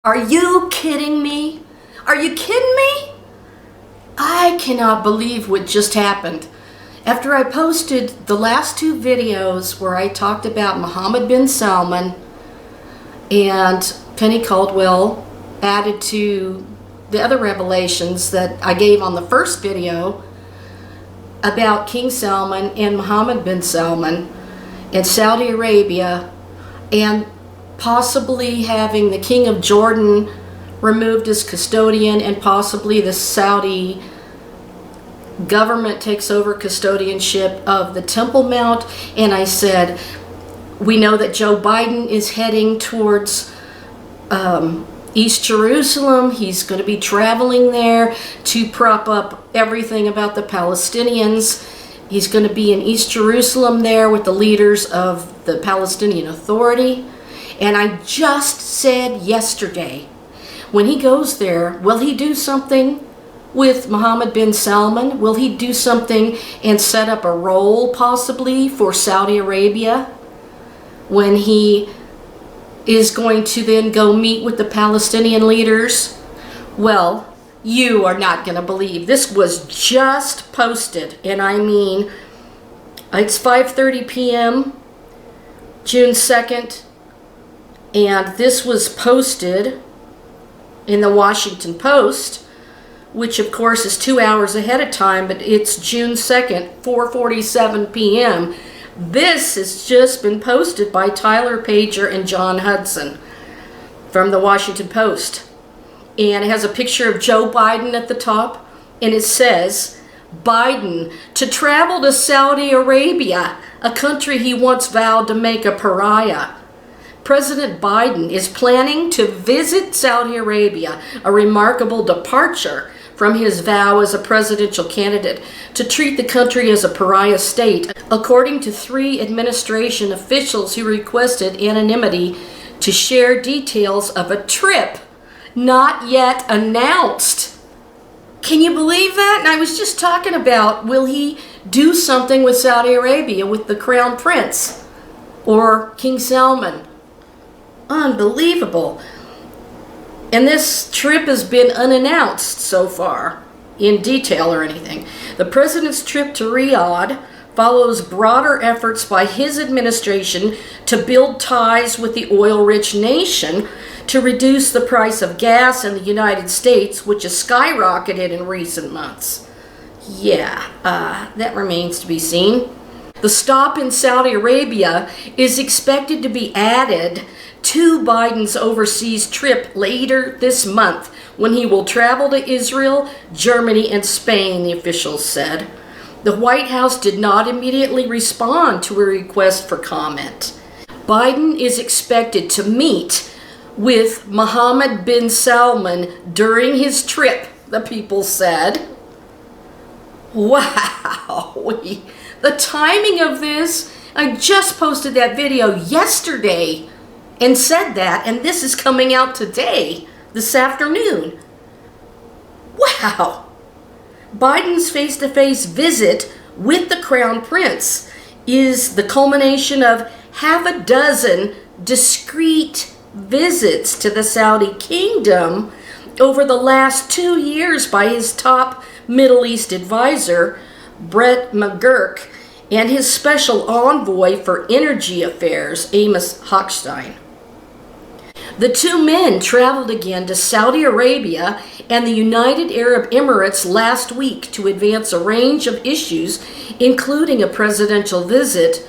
Are you kidding me? Are you kidding me? I cannot believe what just happened. After I posted the last two videos where I talked about Mohammed bin Salman and Penny Caldwell added to the other revelations that I gave on the first video about King Salman and Mohammed bin Salman and Saudi Arabia and possibly having the King of Jordan removed as custodian and possibly the Saudi government takes over custodianship of the Temple Mount. And I said, we know that Joe Biden is heading towards East Jerusalem. He's going to be traveling there to prop up everything about the Palestinians. He's going to be in East Jerusalem there with the leaders of the Palestinian Authority. And I just said yesterday, when he goes there, will he do something with Mohammed bin Salman? Will he do something and set up a role possibly for Saudi Arabia when he is going to then go meet with the Palestinian leaders? Well, you are not going to believe. This was just posted, and I mean, it's 5:30 p.m., June 2nd, and this was posted in the Washington Post, which of course is 2 hours ahead of time, but it's June 2nd, 4:47 p.m. This has just been posted by Tyler Pager and John Hudson from the Washington Post. And it has a picture of Joe Biden at the top, and it says, Biden to travel to Saudi Arabia, a country he once vowed to make a pariah. President Biden is planning to visit Saudi Arabia, a remarkable departure from his vow as a presidential candidate to treat the country as a pariah state, according to 3 administration officials who requested anonymity to share details of a trip not yet announced. Can you believe that? And I was just talking about, will he do something with Saudi Arabia with the Crown Prince or King Salman? Unbelievable. And this trip has been unannounced so far in detail or anything. The president's trip to Riyadh follows broader efforts by his administration to build ties with the oil-rich nation to reduce the price of gas in the United States, which has skyrocketed in recent months. Yeah, that remains to be seen. The stop in Saudi Arabia is expected to be added to Biden's overseas trip later this month, when he will travel to Israel, Germany, and Spain, the officials said. The White House did not immediately respond to a request for comment. Biden is expected to meet with Mohammed bin Salman during his trip, the people said. Wow, the timing of this, I just posted that video yesterday and said that, and this is coming out today, this afternoon. Wow. Biden's face-to-face visit with the Crown Prince is the culmination of half a dozen discreet visits to the Saudi kingdom over the last 2 years by his top Middle East advisor, Brett McGurk, and his special envoy for energy affairs, Amos Hochstein. The two men traveled again to Saudi Arabia and the United Arab Emirates last week to advance a range of issues, including a presidential visit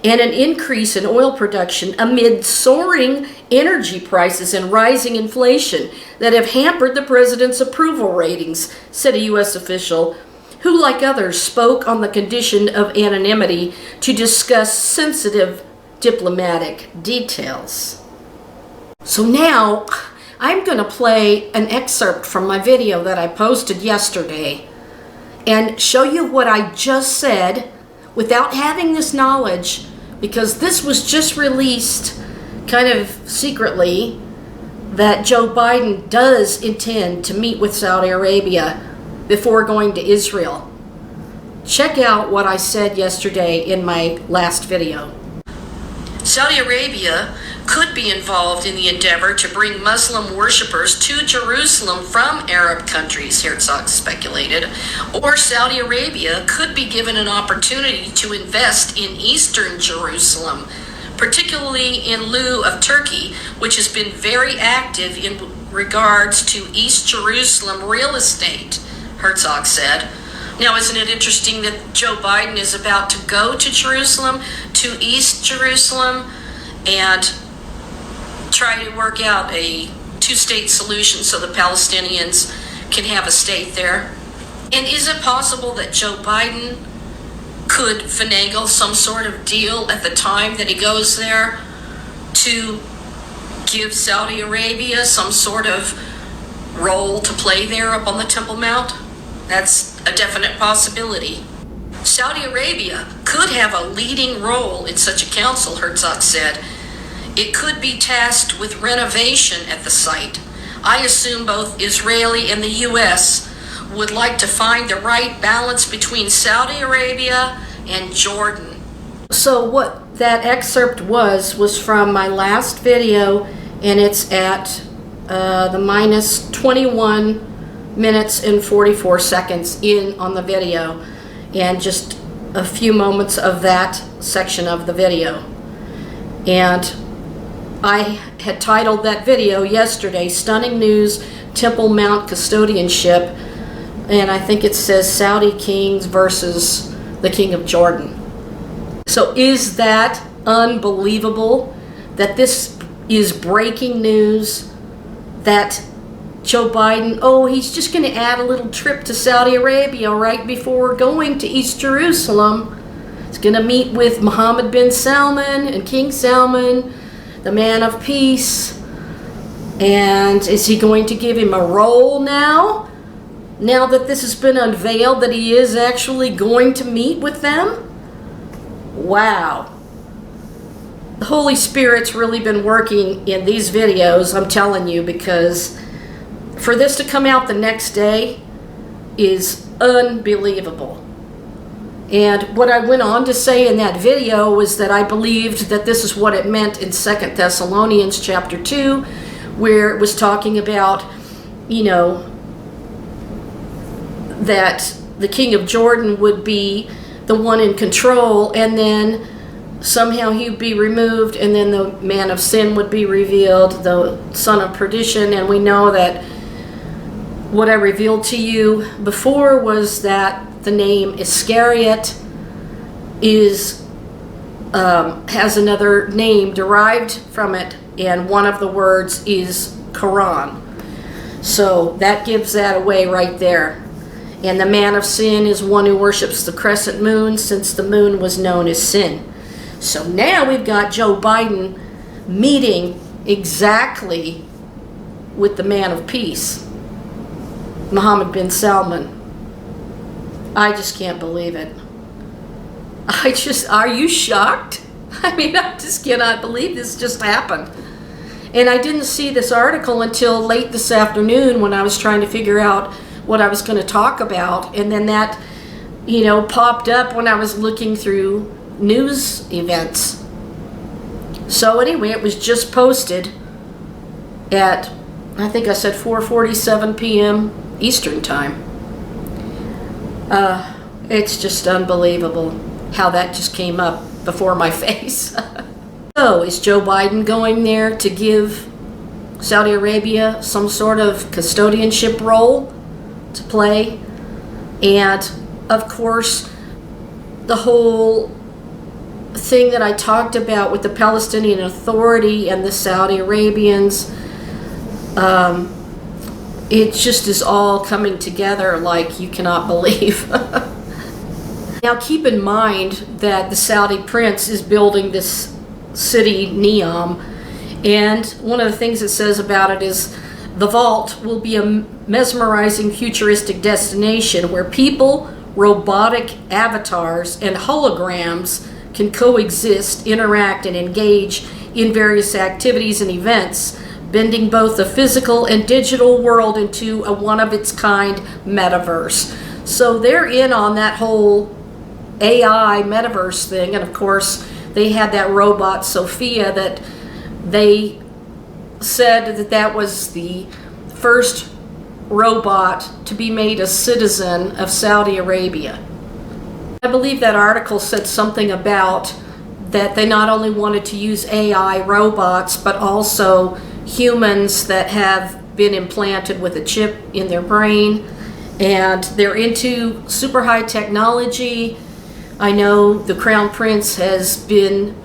and an increase in oil production amid soaring energy prices and rising inflation that have hampered the president's approval ratings, said a U.S. official who, like others, spoke on the condition of anonymity to discuss sensitive diplomatic details. So now, I'm going to play an excerpt from my video that I posted yesterday and show you what I just said without having this knowledge, because this was just released kind of secretly that Joe Biden does intend to meet with Saudi Arabia before going to Israel. Check out what I said yesterday in my last video. Saudi Arabia could be involved in the endeavor to bring Muslim worshippers to Jerusalem from Arab countries, Herzog speculated, or Saudi Arabia could be given an opportunity to invest in eastern Jerusalem, particularly in lieu of Turkey, which has been very active in regards to East Jerusalem real estate, Herzog said. Now, isn't it interesting that Joe Biden is about to go to Jerusalem, to East Jerusalem, and try to work out a two-state solution so the Palestinians can have a state there? And is it possible that Joe Biden could finagle some sort of deal at the time that he goes there to give Saudi Arabia some sort of role to play there up on the Temple Mount? That's a definite possibility. Saudi Arabia could have a leading role in such a council, Herzog said. It could be tasked with renovation at the site. I assume both Israeli and the U.S. would like to find the right balance between Saudi Arabia and Jordan. So what that excerpt was from my last video, and it's at the minus 21 minutes and 44 seconds in on the video, and just a few moments of that section of the video. And I had titled that video yesterday, Stunning News, Temple Mount Custodianship, and I think it says Saudi Kings versus the King of Jordan. So is that unbelievable that this is breaking news, that Joe Biden, he's just going to add a little trip to Saudi Arabia right before going to East Jerusalem. He's going to meet with Mohammed bin Salman and King Salman, the man of peace. And is he going to give him a role now? Now that this has been unveiled, that he is actually going to meet with them? Wow. The Holy Spirit's really been working in these videos, I'm telling you, because for this to come out the next day is unbelievable. And what I went on to say in that video was that I believed that this is what it meant in 2 Thessalonians chapter 2, where it was talking about, that the king of Jordan would be the one in control, and then somehow he would be removed, and then the man of sin would be revealed, the son of perdition. And we know that what I revealed to you before was that the name Iscariot has another name derived from it, and one of the words is Quran. So that gives that away right there. And the man of sin is one who worships the crescent moon, since the moon was known as sin. So now we've got Joe Biden meeting exactly with the man of peace, Mohammed bin Salman. I just can't believe it. Are you shocked? I mean, I just cannot believe this just happened. And I didn't see this article until late this afternoon when I was trying to figure out what I was going to talk about. And then that, popped up when I was looking through news events. So anyway, it was just posted at, I think I said 4:47 p.m. Eastern time. It's just unbelievable how that just came up before my face. So is Joe Biden going there to give Saudi Arabia some sort of custodianship role to play? And of course, the whole thing that I talked about with the Palestinian Authority and the Saudi Arabians, it just is all coming together like you cannot believe. Now keep in mind that the Saudi prince is building this city, Neom, and one of the things it says about it is the vault will be a mesmerizing futuristic destination where people, robotic avatars, and holograms can coexist, interact, and engage in various activities and events, bending both the physical and digital world into a one-of-its-kind metaverse. So they're in on that whole AI metaverse thing, and of course they had that robot Sophia that they said that that was the first robot to be made a citizen of Saudi Arabia. I believe that article said something about that they not only wanted to use AI robots, but also humans that have been implanted with a chip in their brain, and they're into super high technology. I know the Crown Prince has been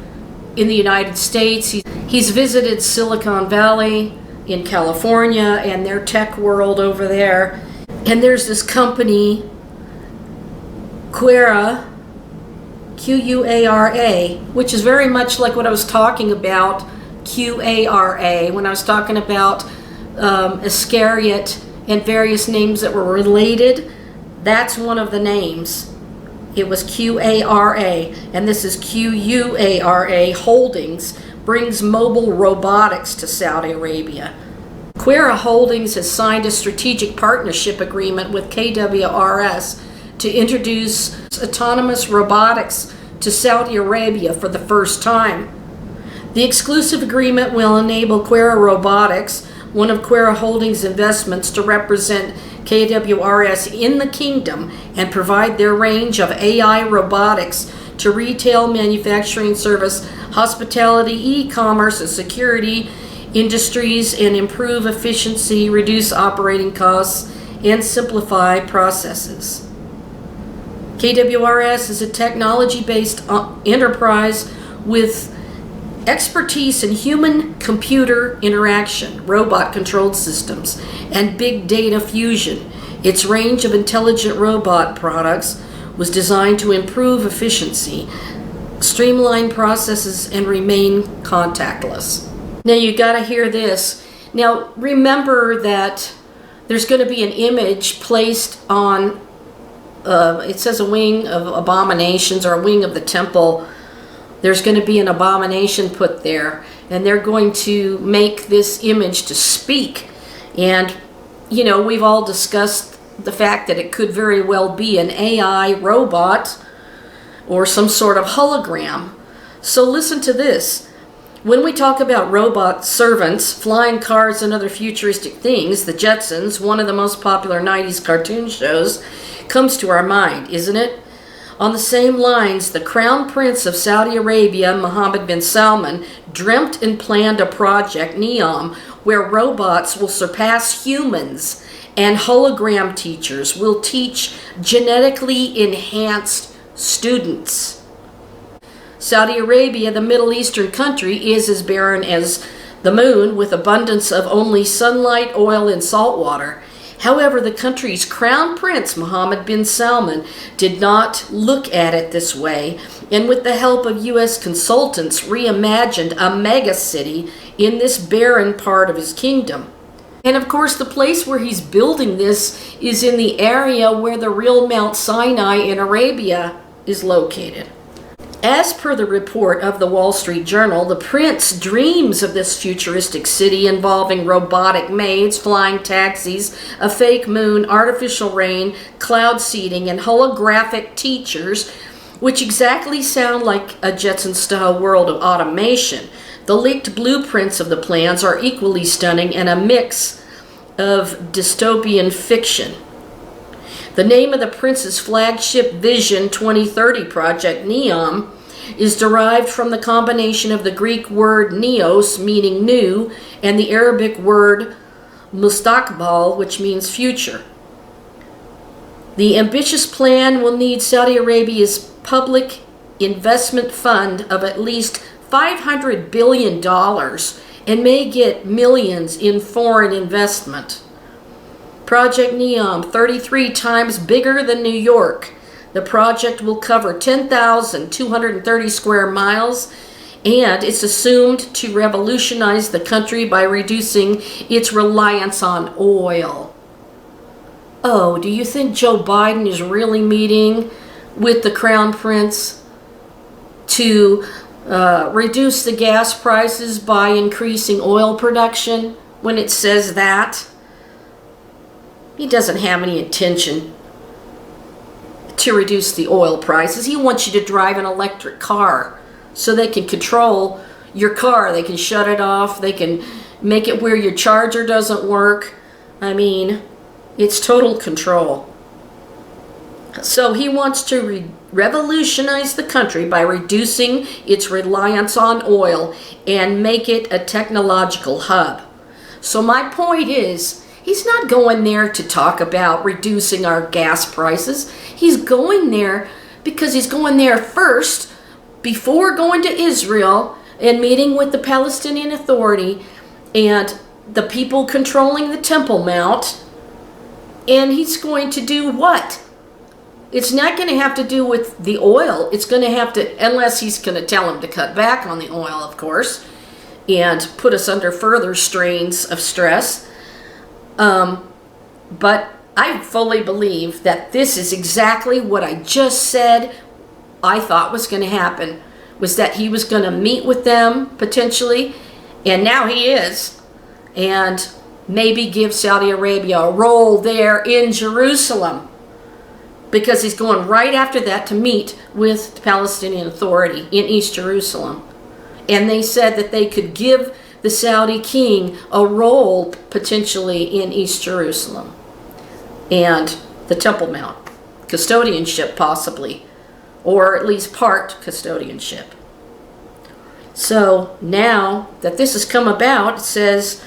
in the United States. He's visited Silicon Valley in California and their tech world over there. And there's this company, Quera, Q-U-A-R-A, which is very much like what I was talking about, Q-A-R-A, when I was talking about Iscariot and various names that were related. That's one of the names. It was Q-A-R-A, and this is Q-U-A-R-A Holdings, brings mobile robotics to Saudi Arabia. Quera Holdings has signed a strategic partnership agreement with KWRS to introduce autonomous robotics to Saudi Arabia for the first time. The exclusive agreement will enable Quera Robotics, one of Quera Holdings' investments, to represent KWRS in the kingdom and provide their range of AI robotics to retail, manufacturing, service, hospitality, e-commerce, and security industries, and improve efficiency, reduce operating costs, and simplify processes. KWRS is a technology-based enterprise with expertise in human-computer interaction, robot-controlled systems, and big data fusion. Its range of intelligent robot products was designed to improve efficiency, streamline processes, and remain contactless. Now you gotta hear this. Now remember that there's going to be an image placed on, it says a wing of abominations, or a wing of the temple. There's going to be an abomination put there, and they're going to make this image to speak. And, you know, we've all discussed the fact that it could very well be an AI robot or some sort of hologram. So listen to this. When we talk about robot servants, flying cars, and other futuristic things, the Jetsons, one of the most popular 90s cartoon shows, comes to our mind, isn't it? On the same lines, the Crown Prince of Saudi Arabia, Mohammed bin Salman, dreamt and planned a project, Neom, where robots will surpass humans and hologram teachers will teach genetically enhanced students. Saudi Arabia, the Middle Eastern country, is as barren as the moon, with abundance of only sunlight, oil, and salt water. However, the country's crown prince, Mohammed bin Salman, did not look at it this way, and with the help of U.S. consultants, reimagined a mega city in this barren part of his kingdom. And of course, the place where he's building this is in the area where the real Mount Sinai in Arabia is located. As per the report of the Wall Street Journal, the prince dreams of this futuristic city involving robotic maids, flying taxis, a fake moon, artificial rain, cloud seeding, and holographic teachers, which exactly sound like a Jetson-style world of automation. The leaked blueprints of the plans are equally stunning and a mix of dystopian fiction. The name of the prince's flagship Vision 2030 project, Neom, is derived from the combination of the Greek word neos, meaning new, and the Arabic word mustaqbal, which means future. The ambitious plan will need Saudi Arabia's public investment fund of at least $500 billion and may get millions in foreign investment. Project Neom, 33 times bigger than New York. The project will cover 10,230 square miles, and it's assumed to revolutionize the country by reducing its reliance on oil. Oh, do you think Joe Biden is really meeting with the Crown Prince to reduce the gas prices by increasing oil production when it says that? He doesn't have any intention to reduce the oil prices. He wants you to drive an electric car. so they can control your car. They can shut it off. They can make it where your charger doesn't work. I mean, it's total control. So he wants to revolutionize the country by reducing its reliance on oil and make it a technological hub. So my point is, he's not going there to talk about reducing our gas prices. He's going there because he's going there first, before going to Israel and meeting with the Palestinian Authority and the people controlling the Temple Mount. And he's going to do what? It's not going to have to do with the oil. It's going to have to, unless he's going to tell them to cut back on the oil, of course, and put us under further strains of stress. But I fully believe that this is exactly what I just said I thought was going to happen, was that he was going to meet with them potentially, and now he is, and maybe give Saudi Arabia a role there in Jerusalem, because he's going right after that to meet with the Palestinian Authority in East Jerusalem. And they said that they could give the Saudi king a role potentially in East Jerusalem and the Temple Mount, custodianship possibly, or at least part custodianship. So now that this has come about, it says,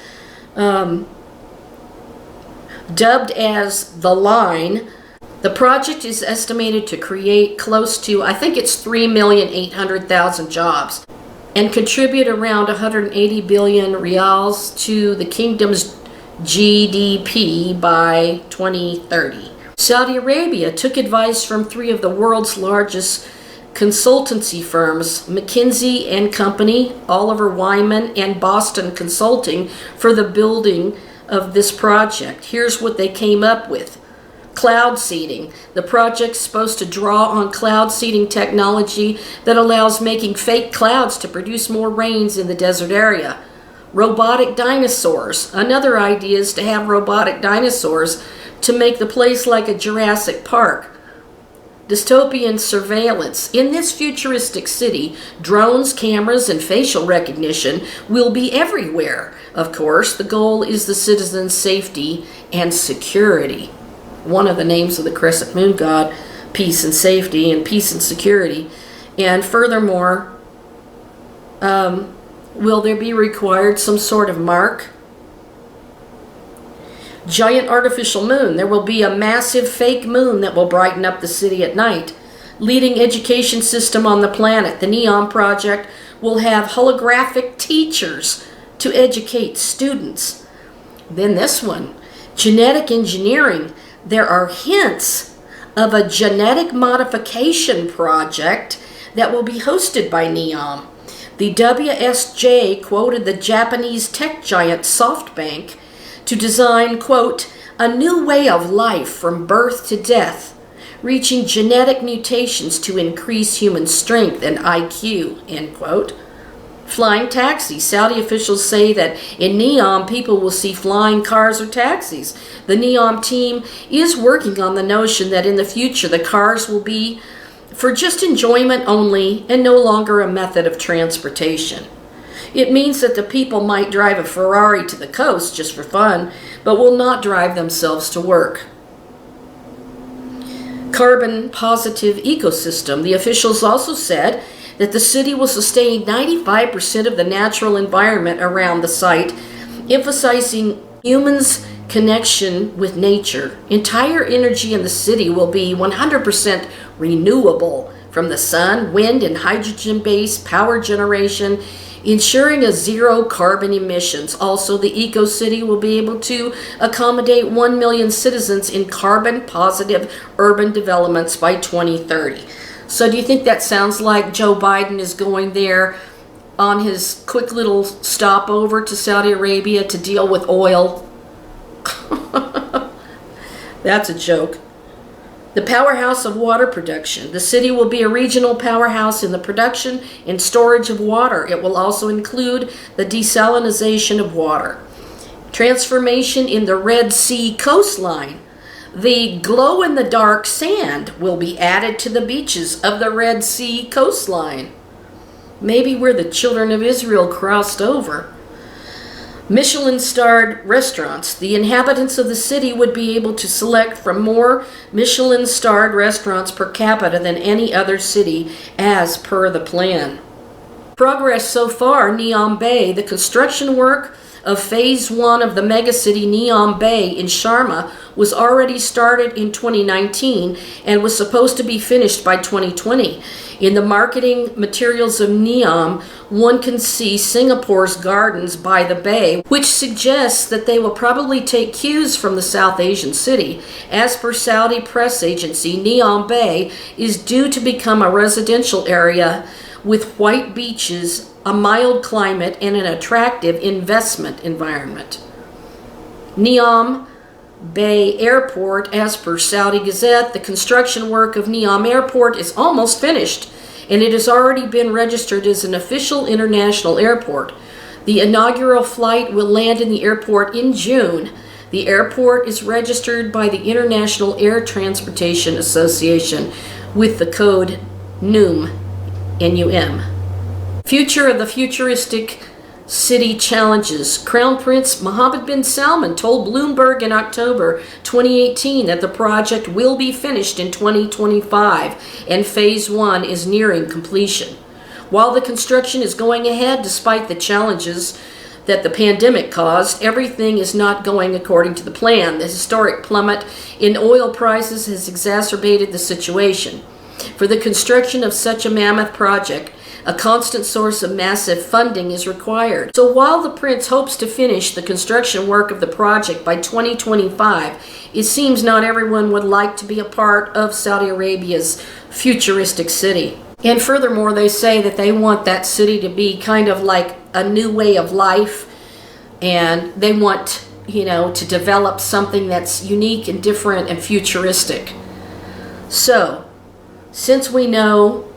dubbed as the line, the project is estimated to create close to, I think it's 3,800,000 jobs, and contribute around 180 billion rials to the kingdom's GDP by 2030. Saudi Arabia took advice from three of the world's largest consultancy firms, McKinsey and Company, Oliver Wyman, and Boston Consulting, for the building of this project. Here's what they came up with. Cloud seeding. The project's supposed to draw on cloud seeding technology that allows making fake clouds to produce more rains in the desert area. Robotic dinosaurs. Another idea is to have robotic dinosaurs to make the place like a Jurassic Park. Dystopian surveillance. In this futuristic city, drones, cameras, and facial recognition will be everywhere. Of course, the goal is the citizens' safety and security. One of the names of the crescent moon god, peace and safety and peace and security. And furthermore, will there be required some sort of mark? Giant artificial moon. There will be a massive fake moon that will brighten up the city at night. Leading education system on the planet. The Neom project will have holographic teachers to educate students. Then this one, genetic engineering. There are hints of a genetic modification project that will be hosted by Neom. The WSJ quoted the Japanese tech giant SoftBank to design, quote, a new way of life from birth to death, reaching genetic mutations to increase human strength and IQ, end quote. Flying taxis. Saudi officials say that in Neom, people will see flying cars or taxis. The Neom team is working on the notion that in the future the cars will be for just enjoyment only and no longer a method of transportation. It means that the people might drive a Ferrari to the coast just for fun, but will not drive themselves to work. Carbon positive ecosystem. The officials also said that the city will sustain 95% of the natural environment around the site, emphasizing humans' connection with nature. Entire energy in the city will be 100% renewable from the sun, wind, and hydrogen-based power generation, ensuring a zero carbon emissions. Also, the eco-city will be able to accommodate 1 million citizens in carbon-positive urban developments by 2030. So do you think that sounds like Joe Biden is going there on his quick little stopover to Saudi Arabia to deal with oil? That's a joke. The powerhouse of water production. The city will be a regional powerhouse in the production and storage of water. It will also include the desalination of water. Transformation in the Red Sea coastline. The glow-in-the-dark sand will be added to the beaches of the Red Sea coastline. maybe where the children of Israel crossed over. Michelin-starred restaurants. The inhabitants of the city would be able to select from more Michelin-starred restaurants per capita than any other city, as per the plan. Progress so far. Neom Bay. The construction work of Phase 1 of the megacity Neom Bay in Sharma was already started in 2019 and was supposed to be finished by 2020. In the marketing materials of Neom, one can see Singapore's gardens by the bay, which suggests that they will probably take cues from the South Asian city. As per Saudi press agency, Neom Bay is due to become a residential area with white beaches, a mild climate, and an attractive investment environment. Neom Bay Airport. As per Saudi Gazette, the construction work of Neom Airport is almost finished, and it has already been registered as an official international airport. The inaugural flight will land in the airport in June. The airport is registered by the International Air Transportation Association with the code NUM, N-U-M. Future of the futuristic city challenges. Crown Prince Mohammed bin Salman told Bloomberg in October 2018 that the project will be finished in 2025 and Phase 1 is nearing completion. While the construction is going ahead despite the challenges that the pandemic caused, everything is not going according to the plan. The historic plummet in oil prices has exacerbated the situation. For the construction of such a mammoth project, a constant source of massive funding is required. So while the prince hopes to finish the construction work of the project by 2025, it seems not everyone would like to be a part of Saudi Arabia's futuristic city. And furthermore, they say that they want that city to be kind of like a new way of life, and they want, to develop something that's unique and different and futuristic. So, since we know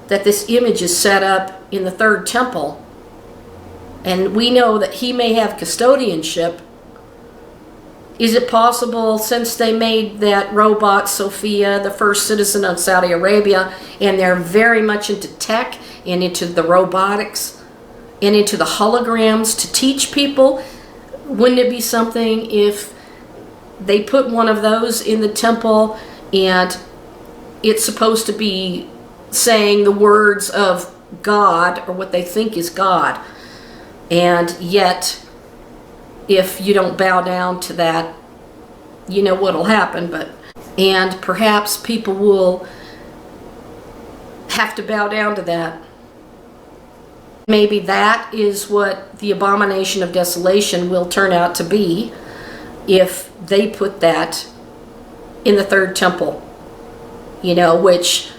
that this image is set up in the third temple, and we know that he may have custodianship, is it possible, since they made that robot Sophia the first citizen of Saudi Arabia, and they're very much into tech and into the robotics and into the holograms to teach people, wouldn't it be something if they put one of those in the temple and it's supposed to be saying the words of God, or what they think is God, and yet if you don't bow down to that, you know what'll happen. And perhaps people will have to bow down to that. Maybe that is what the abomination of desolation will turn out to be if they put that in the third temple, which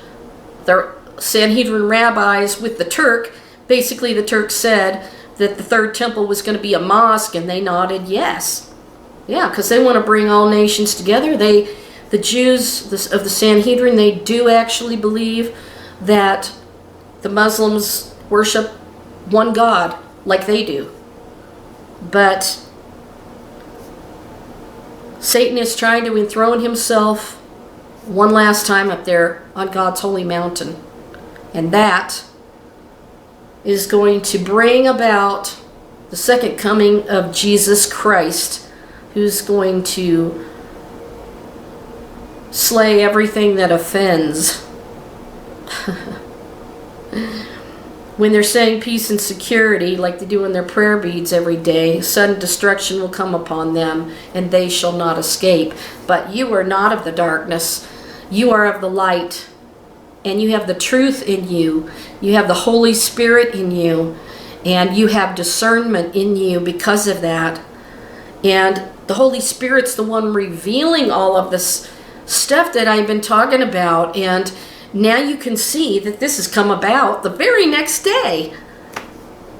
the Sanhedrin rabbis with the Turk, basically the Turk said that the third temple was going to be a mosque, and they nodded yes. Yeah, because they want to bring all nations together. The Jews of the Sanhedrin, they do actually believe that the Muslims worship one God like they do. But Satan is trying to enthrone himself one last time up there on God's holy mountain. And that is going to bring about the second coming of Jesus Christ, who's going to slay everything that offends. When they're saying peace and security, like they do in their prayer beads every day, sudden destruction will come upon them, and they shall not escape. But you are not of the darkness. You are of the light, and you have the truth in you. You have the Holy Spirit in you, and you have discernment in you because of that. And the Holy Spirit's the one revealing all of this stuff that I've been talking about, and now you can see that this has come about the very next day.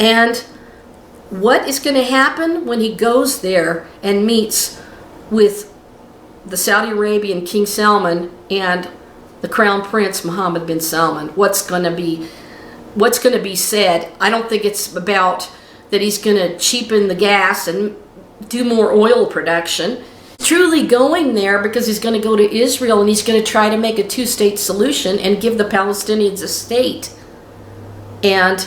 And what is going to happen when he goes there and meets with the Saudi Arabian King Salman and the Crown Prince Mohammed bin Salman? What's going to be said? I don't think it's about that he's going to cheapen the gas and do more oil production. Truly going there because he's going to go to Israel and he's going to try to make a two-state solution and give the Palestinians a state. And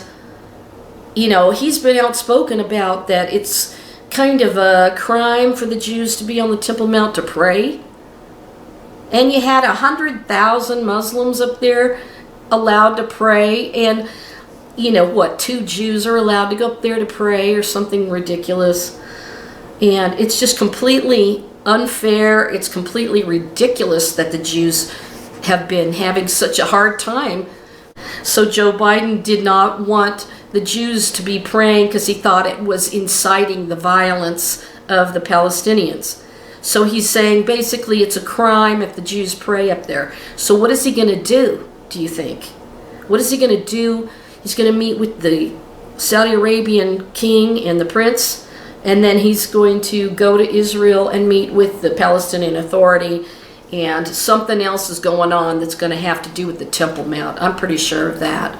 you know, he's been outspoken about that it's kind of a crime for the Jews to be on the Temple Mount to pray. And you had 100,000 Muslims up there allowed to pray, and you know what, 2 Jews are allowed to go up there to pray or something ridiculous. And it's just completely unfair. It's completely ridiculous that the Jews have been having such a hard time. So Joe Biden did not want the Jews to be praying because he thought it was inciting the violence of the Palestinians. So he's saying basically it's a crime if the Jews pray up there. So what is he going to do, do you think? What is he going to do? He's going to meet with the Saudi Arabian king and the prince, and then he's going to go to Israel and meet with the Palestinian Authority, and something else is going on that's going to have to do with the Temple Mount. I'm pretty sure of that.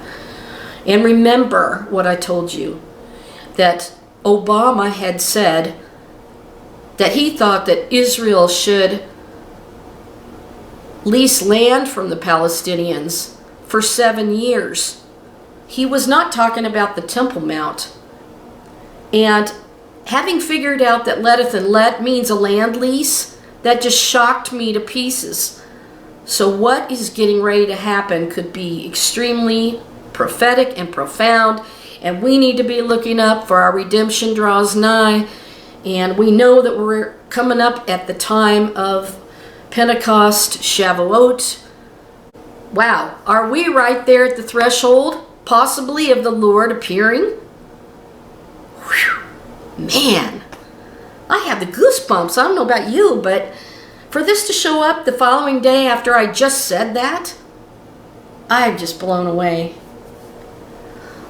And remember what I told you, that Obama had said that he thought that Israel should lease land from the Palestinians for 7 years. He was not talking about the Temple Mount. And having figured out that letteth and let means a land lease, that just shocked me to pieces. So what is getting ready to happen could be extremely prophetic and profound, and we need to be looking up, for our redemption draws nigh. And we know that we're coming up at the time of Pentecost, Shavuot. Wow, are we right there at the threshold, possibly, of the Lord appearing? Whew. Man, I have the goosebumps. I don't know about you, but for this to show up the following day after I just said that, I'm just blown away.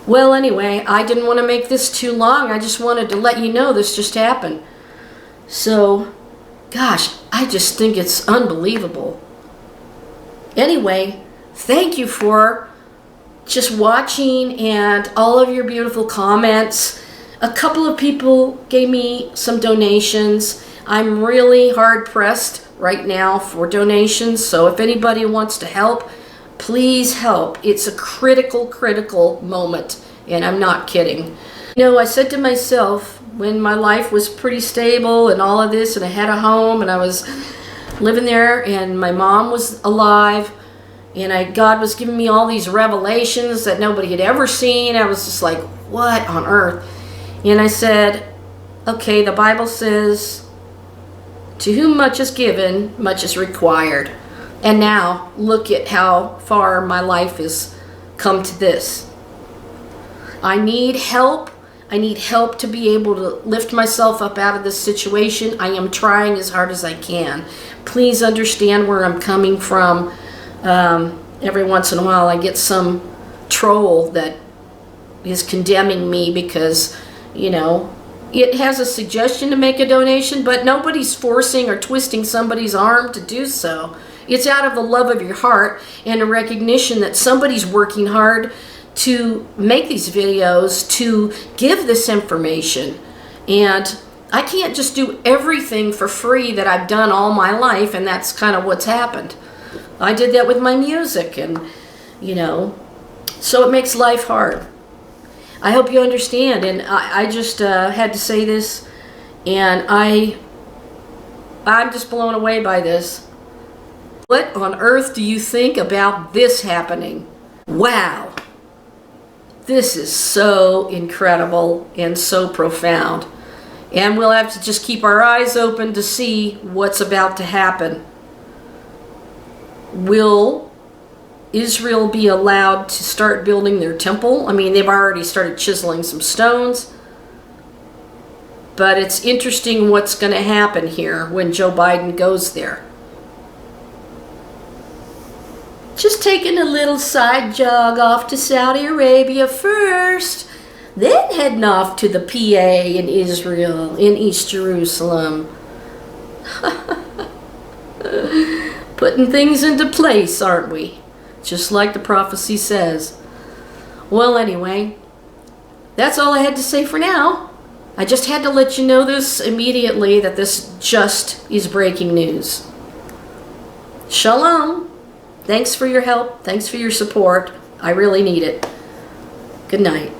Well, anyway, I didn't want to make this too long. I just wanted to let you know this just happened. So, gosh, I just think it's unbelievable. Anyway, thank you for just watching and all of your beautiful comments. A couple of people gave me some donations. I'm really hard pressed right now for donations, so if anybody wants to help, please help. It's a critical moment, and I'm not kidding. You know, I said to myself, when my life was pretty stable and all of this, and I had a home and I was living there and my mom was alive, and God was giving me all these revelations that nobody had ever seen. I was just like, what on earth? And I said, okay, the Bible says, to whom much is given, much is required. And now, look at how far my life has come to this. I need help. I need help to be able to lift myself up out of this situation. I am trying as hard as I can. Please understand where I'm coming from. Every once in a while I get some troll that is condemning me because, you know, it has a suggestion to make a donation, but nobody's forcing or twisting somebody's arm to do so. It's out of the love of your heart and a recognition that somebody's working hard to make these videos, to give this information. And I can't just do everything for free that I've done all my life, and that's kind of what's happened. I did that with my music, and, you know, so it makes life hard. I hope you understand, and I just had to say this, and I'm just blown away by this. What on earth do you think about this happening? Wow. This is so incredible and so profound. And we'll have to just keep our eyes open to see what's about to happen. Will Israel be allowed to start building their temple? I mean, they've already started chiseling some stones. But it's interesting what's going to happen here when Joe Biden goes there. Just taking a little side jog off to Saudi Arabia first, then heading off to the PA in Israel, in East Jerusalem. Putting things into place, aren't we? Just like the prophecy says. Well, anyway, that's all I had to say for now. I just had to let you know this immediately, that this just is breaking news. Shalom. Thanks for your help. Thanks for your support. I really need it. Good night.